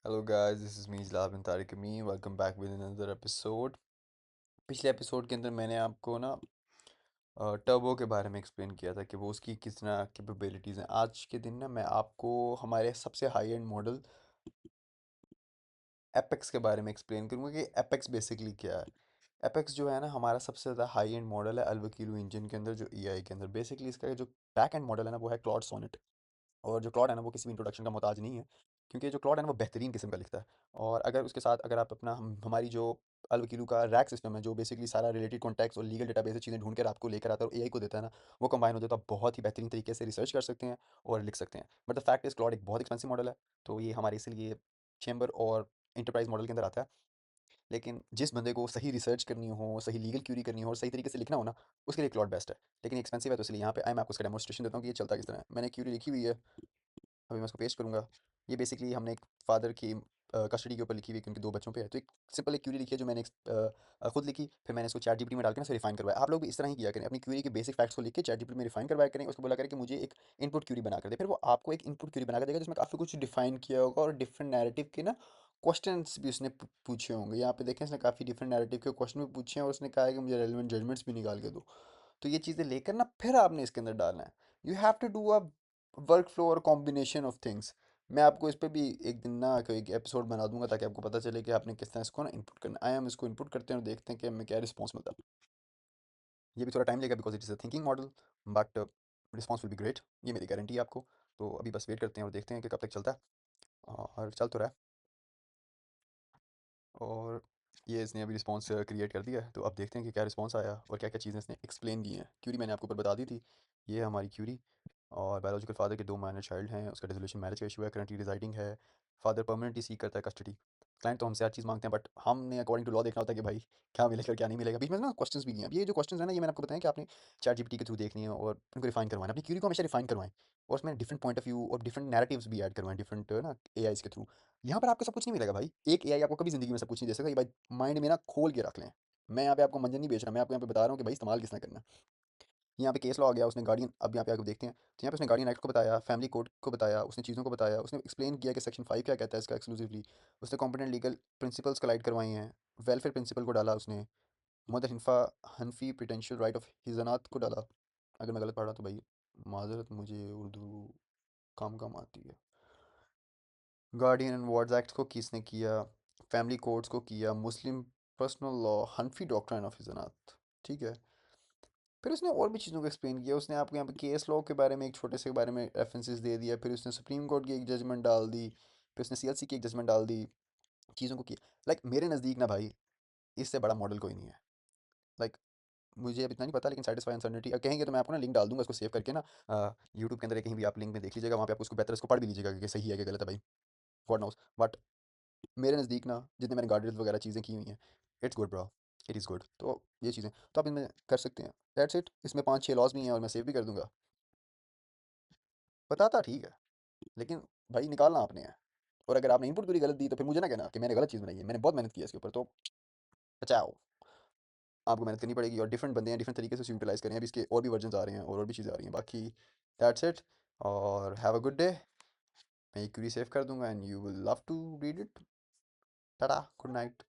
Hello guys, this is me Jalal bin Tariq Amin. Welcome back with another episode. पिछले episode के अंदर मैंने आपको ना टर्बो के बारे में एक्सप्लेन किया था कि वो उसकी कितना कैपेबिलिटीज़ हैं। आज के दिन ना मैं आपको हमारे सबसे हाई एंड मॉडल एपेक्स के बारे में एक्सप्लेन करूँगा कि एपेक्स बेसिकली क्या है। एपेक्स जो है ना हमारा सबसे ज़्यादा हाई एंड मॉडल है अल्वकीलो इंजन के अंदर जो एआई के अंदर बेसिकली इसका जो बैक एंड मॉडल है ना वो है क्लॉड सोनेट। और जो क्लॉड है ना वो किसी भी इंट्रोडक्शन का मोहताज नहीं है, क्योंकि जो क्लॉड है ना वो बेहतरीन किस्म का लिखता है। और अगर उसके साथ अगर आप अपना हमारी जो अलवकीलू का रैक सिस्टम है जो बेसिकली सारा रिलेटेड कॉन्टैक्ट्स और लीगल डेटाबेस से चीज़ें ढूंढ कर आपको लेकर आता है और एआई को देता है ना, वो कंबाइन हो जाए तो आप बहुत ही बेहतरीन तरीके से रिसर्च कर सकते हैं और लिख सकते हैं। But the fact is Claude एक बहुत एक्सपेंसिव मॉडल है, तो ये हमारे इसलिए चैम्बर और इंटरप्राइज मॉडल के अंदर आता है। लेकिन जिस बंदे को सही रिसर्च करनी हो, सही लीगल क्यूरी करनी हो और सही तरीके से लिखना हो ना, उसके लिए क्लॉड बेस्ट है। लेकिन एक्सपेंसिव है, तो इसलिए यहाँ पे मैं आपको उसका डेमोस्ट्रेशन देता हूँ कि ये चलता किस तरह है। मैंने क्यूरी लिखी हुई है, अभी मैं उसको पेस्ट करूँगा। ये बेसिकली हमने एक फादर की कस्टडी के ऊपर लिखी हुई है, क्योंकि दो बच्चों पे है। तो एक सिंपल एक क्यूरी लिखी है जो मैंने खुद लिखी, फिर मैंने इसको चैट जीपीटी में डाल के ना रिफाइन करवाया। आप लोग भी इस तरह ही किया करें, अपनी क्यूरी के बेसिक फैक्ट्स को लिख के चैट जीपीटी में रिफाइन करवाया करें। उसको बोला करें कि मुझे एक इनपुट क्यूरी बना कर दे, फिर वो आपको एक इनपुट क्यूरी बना कर देगा जिसमें काफ़ी कुछ डिफाइन किया होगा और डिफरेंट नैरेटिव के ना क्वेश्चंस भी उसने पूछे होंगे। यहाँ पे देखें, इसने काफ़ी डिफरेंट नैरेटिव के क्वेश्चन भी पूछे हैं और उसने कहा है कि मुझे रेलिवेंट जजमेंट्स भी निकाल के दो। तो ये चीज़ें लेकर ना फिर आपने इसके अंदर डालना है। You have to do a work flow और कॉम्बिनेशन ऑफ थिंग्स। मैं आपको इस पे भी एक दिन ना कोई एक एपिसोड बना दूंगा ताकि आपको पता चले कि आपने किस तरह इसको ना इनपुट करना है। हम इसको इनपुट करते हैं और देखते हैं कि हमें क्या रिस्पॉन्स मिलता है। ये भी थोड़ा टाइम लेगा because it is a thinking model, but response will be great, ये मेरी गारंटी है आपको। तो अभी बस वेट करते हैं और देखते हैं कि कब तक चलता है। और चल तो रहा है। और ये इसने अभी रिस्पॉन्स क्रिएट कर दिया है, तो अब देखते हैं कि क्या रिस्पॉन्स आया और क्या क्या चीज़ें इसने एक्सप्लेन की हैं। क्यूरी मैंने आपको ऊपर बता दी थी, ये है हमारी क्यूरी। और बायोलॉजिकल फादर के दो माइनर चाइल्ड हैं, उसका डिसोल्यूशन मैरिज का इशू है, करंटली रिजाइडिंग है। फादर परमानेंटली सीक करता है कस्टडी। क्लाइंट तो हमसे हर चीज़ मांगते हैं, बट हमने अकॉर्डिंग टू लॉ देखना होता है कि भाई क्या मिलेगा और क्या नहीं मिलेगा। बीच में ना क्वेश्चंस भी दिए हैं। अब ये जो क्वेश्चंस है ना, ये मैंने आपको बताया कि आपने चैट जीपीटी के थ्रू देखनी है और उनको रिफाइन करवाना है। अपनी क्यूरी को हमेशा रिफाइन करवाएं और उसमें डिफरेंट पॉइंट ऑफ व्यू और डिफरेंट नैरेटिव्स भी ऐड करवाएं, डिफरेंट ना एआईज के थ्रू। यहाँ पर आपको सब कुछ नहीं मिलेगा भाई, एक एआई आपको कभी जिंदगी में सब कुछ नहीं दे सकता। ये भाई माइंड में ना खोल के रख लें। मैं यहाँ पे आपको मंजन नहीं बेच रहा, मैं आपको यहाँ पे बता रहा हूँ कि भाई इस्तेमाल किसने करना है। यहाँ पे केस लॉ आ गया, उसने गार्डियन, अब यहाँ पे आगे देखते हैं। तो यहाँ पे उसने गार्डियन एक्ट को बताया, फैमिली कोड को बताया, उसने चीज़ों को बताया, उसने एक्सप्लेन किया कि सेक्शन 5 क्या कहता है इसका एक्सक्लूसिवली। उसने कॉम्पिटेंट लीगल प्रिंसिपल्स कोलाइड करवाई हैं। वेलफेयर प्रिंसिपल को डाला उसने। मदर हिनफा हनफी पोटेंशियल राइट ऑफ हिजनात को डाला। अगर मैं गलत पढ़ रहा तो भाई माजरत, मुझे उर्दू कम कम आती है। गार्डियन एंड वार्ड्स एक्ट को किसने किया? फैमिली कोड्स को किया। Muslim personal law, Hanafi doctrine of हिजनात, ठीक है। फिर उसने और भी चीज़ों को एक्सप्लेन किया। उसने आपको यहाँ पे केस लॉ के बारे में एक छोटे से बारे में रेफरेंसेस दे दिया। फिर उसने सुप्रीम कोर्ट की एक जजमेंट डाल दी। फिर उसने सीएलसी की एक जजमेंट डाल दी। चीज़ों को किया। लाइक मेरे नज़दीक ना भाई, इससे बड़ा मॉडल कोई नहीं है। लाइक मुझे अब इतना नहीं पता, लेकिन सेटिस्फाई अनसर्टेनिटी कहेंगे तो मैं आपको ना लिंक डाल दूंगा, उसको सेव करके ना यूट्यूब के अंदर या कहीं भी आप लिंक में देख लीजिएगा। वहाँ पे आपको उसको बेहतर इसको पढ़ भी लीजिएगा कि सही है कि गलत है भाई, गॉड नोस। बट मेरे नज़दीक ना जितने मैंने गार्डियंस वगैरह चीज़ें की हुई हैं, it's good bro, it is good. तो ये चीज़ें तो आप इनमें कर सकते हैं। That's it. इसमें 5-6 लॉज भी हैं और मैं सेव भी कर दूंगा। बताता ठीक है, लेकिन भाई निकालना आपने है। और अगर आपने इनपुट पूरी गलत दी तो फिर मुझे ना कहना कि मैंने गलत चीज़ बनाई है। मैंने बहुत मेहनत की है इसके ऊपर, तो बचाओ। आपको मेहनत करनी पड़ेगी और डिफरेंट बंदे हैं, डिफरेंट तरीके से यूटिलाइज करें। अभी इसके और भी वर्जन आ रहे हैं और भी चीज़ें आ रही हैं बाकी। That's it. और हैव अ गुड डे। मैं एक क्यूरी सेव कर दूंगा and you will love to read it. Tata, good night.